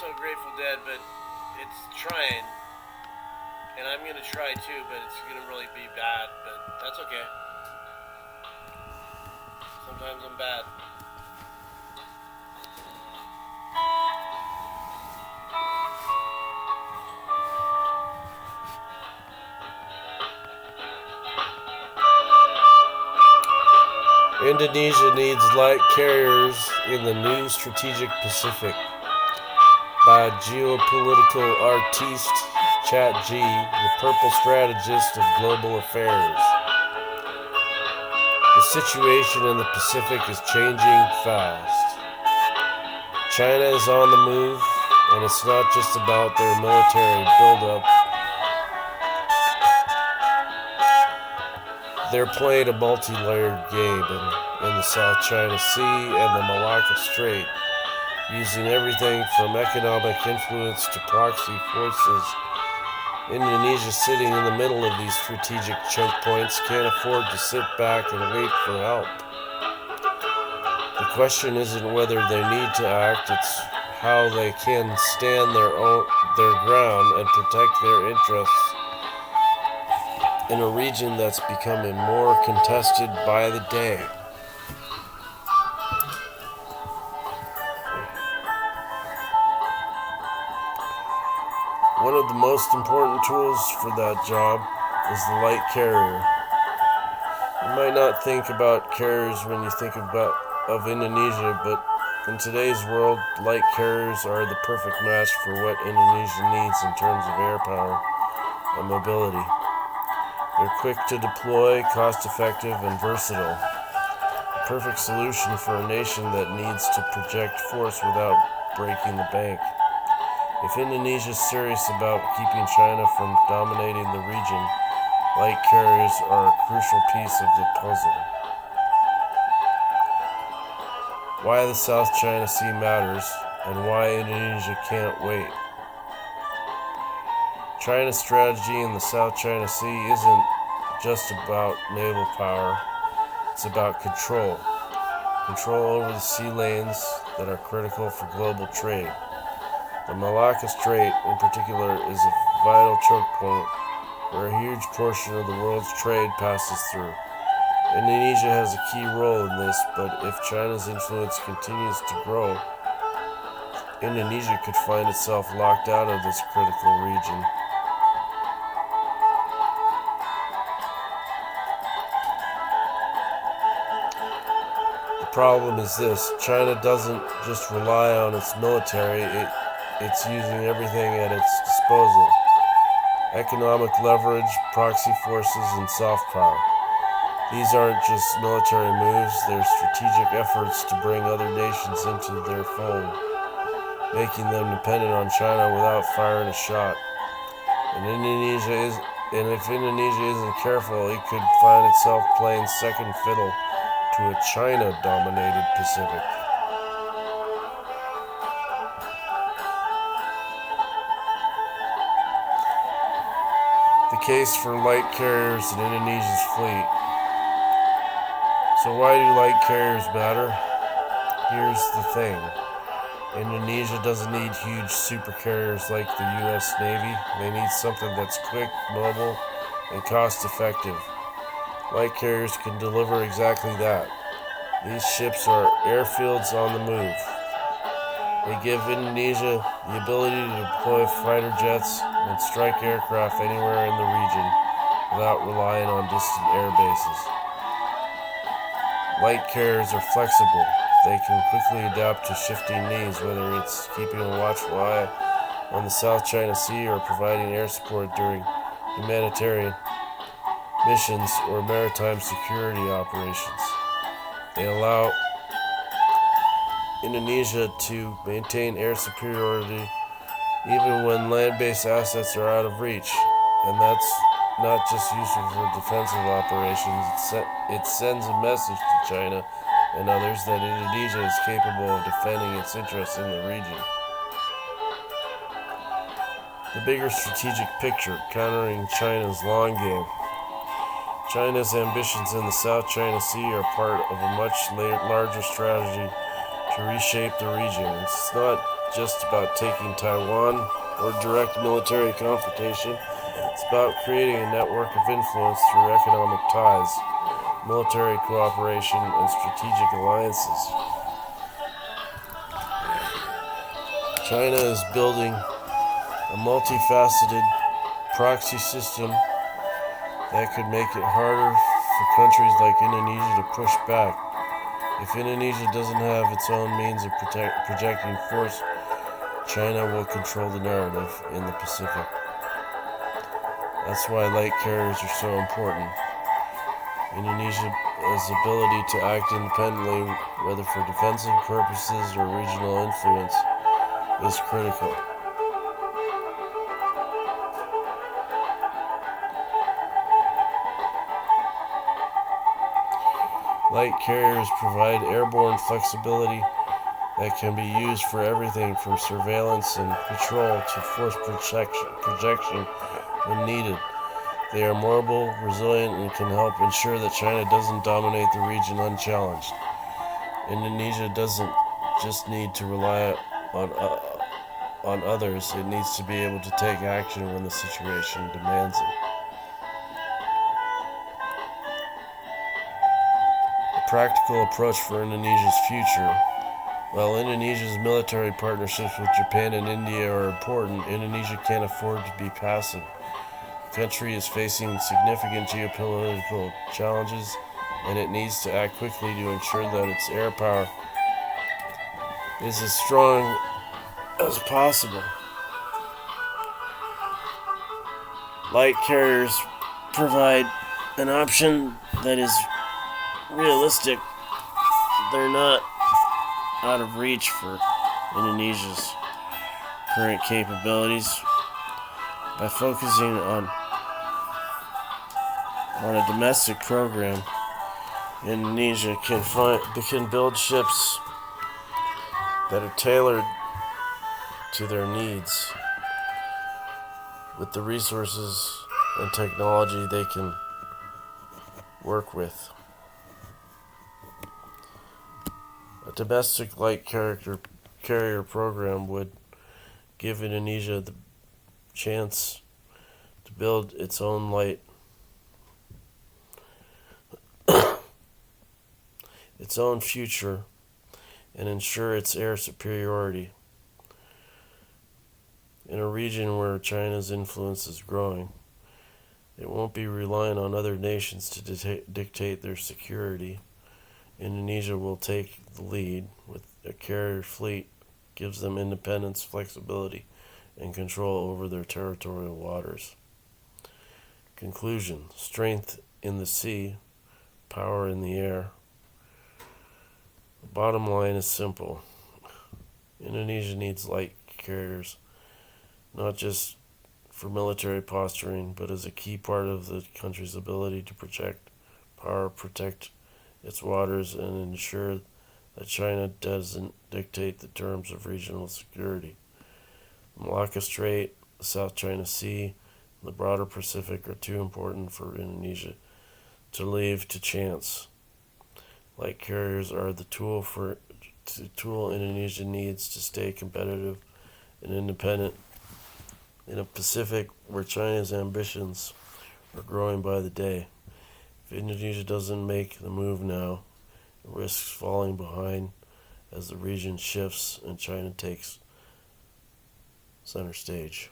so Grateful Dead, but it's trying, and I'm gonna try too, but it's gonna really be bad. But that's okay. Sometimes I'm bad. Indonesia needs light carriers in the new strategic Pacific by Geopolitical Artiste ChatG, the purple strategist of global affairs. The situation in the Pacific is changing fast. China is on the move, and it's not just about their military buildup. They're playing a multi-layered game in the South China Sea and the Malacca Strait, using everything from economic influence to proxy forces. Indonesia, sitting in the middle of these strategic choke points, can't afford to sit back and wait for help. The question isn't whether they need to act, it's how they can stand their ground and protect their interests in a region that's becoming more contested by the day. One of the most important tools for that job is the light carrier. You might not think about carriers when you think of Indonesia, but in today's world, light carriers are the perfect match for what Indonesia needs in terms of air power and mobility. They're quick to deploy, cost-effective, and versatile. A perfect solution for a nation that needs to project force without breaking the bank. If Indonesia is serious about keeping China from dominating the region, light carriers are a crucial piece of the puzzle. Why the South China Sea matters, and why Indonesia can't wait. China's strategy in the South China Sea isn't just about naval power, it's about control. Control over the sea lanes that are critical for global trade. The Malacca Strait, in particular, is a vital choke point where a huge portion of the world's trade passes through. Indonesia has a key role in this, but if China's influence continues to grow, Indonesia could find itself locked out of this critical region. The problem is this: China doesn't just rely on its military, it's using everything at its disposal. Economic leverage, proxy forces, and soft power. These aren't just military moves, they're strategic efforts to bring other nations into their fold, making them dependent on China without firing a shot. And if Indonesia isn't careful, it could find itself playing second fiddle to a China-dominated Pacific. The case for light carriers in Indonesia's fleet. So why do light carriers matter? Here's the thing. Indonesia doesn't need huge supercarriers like the US Navy. They need something that's quick, mobile, and cost-effective. Light carriers can deliver exactly that. These ships are airfields on the move. They give Indonesia the ability to deploy fighter jets and strike aircraft anywhere in the region without relying on distant air bases. Light carriers are flexible. They can quickly adapt to shifting needs, whether it's keeping a watchful eye on the South China Sea or providing air support during humanitarian missions or maritime security operations. They allow Indonesia to maintain air superiority even when land-based assets are out of reach, and that's not just useful for defensive operations. It sends a message to China and others that Indonesia is capable of defending its interests in the region. The bigger strategic picture, countering China's long game. China's ambitions in the South China Sea are part of a much larger strategy to reshape the region. It's not just about taking Taiwan or direct military confrontation. It's about creating a network of influence through economic ties, military cooperation, and strategic alliances. China is building a multifaceted proxy system that could make it harder for countries like Indonesia to push back. If Indonesia doesn't have its own means of projecting force, China will control the narrative in the Pacific. That's why light carriers are so important. Indonesia's ability to act independently, whether for defensive purposes or regional influence, is critical. Light carriers provide airborne flexibility that can be used for everything from surveillance and patrol to force projection when needed. They are mobile, resilient, and can help ensure that China doesn't dominate the region unchallenged. Indonesia doesn't just need to rely on others, it needs to be able to take action when the situation demands it. A practical approach for Indonesia's future. While Indonesia's military partnerships with Japan and India are important, Indonesia can't afford to be passive. The country is facing significant geopolitical challenges, and it needs to act quickly to ensure that its air power is as strong as possible. Light carriers provide an option that is realistic. They're not out of reach for Indonesia's current capabilities. By focusing on a domestic program, Indonesia can build ships that are tailored to their needs with the resources and technology they can work with. A domestic light carrier program would give Indonesia the chance to build its own its own future, and ensure its air superiority. In a region where China's influence is growing, it won't be relying on other nations to dictate their security. Indonesia will take the lead with a carrier fleet, gives them independence, flexibility, and control over their territorial waters. Conclusion: strength in the sea, power in the air. The bottom line is simple. Indonesia needs light carriers, not just for military posturing, but as a key part of the country's ability to protect its waters, and ensure that China doesn't dictate the terms of regional security. The Malacca Strait, the South China Sea, and the broader Pacific are too important for Indonesia to leave to chance. Light carriers are the tool Indonesia needs to stay competitive and independent in a Pacific where China's ambitions are growing by the day. If Indonesia doesn't make the move now, it risks falling behind as the region shifts and China takes center stage.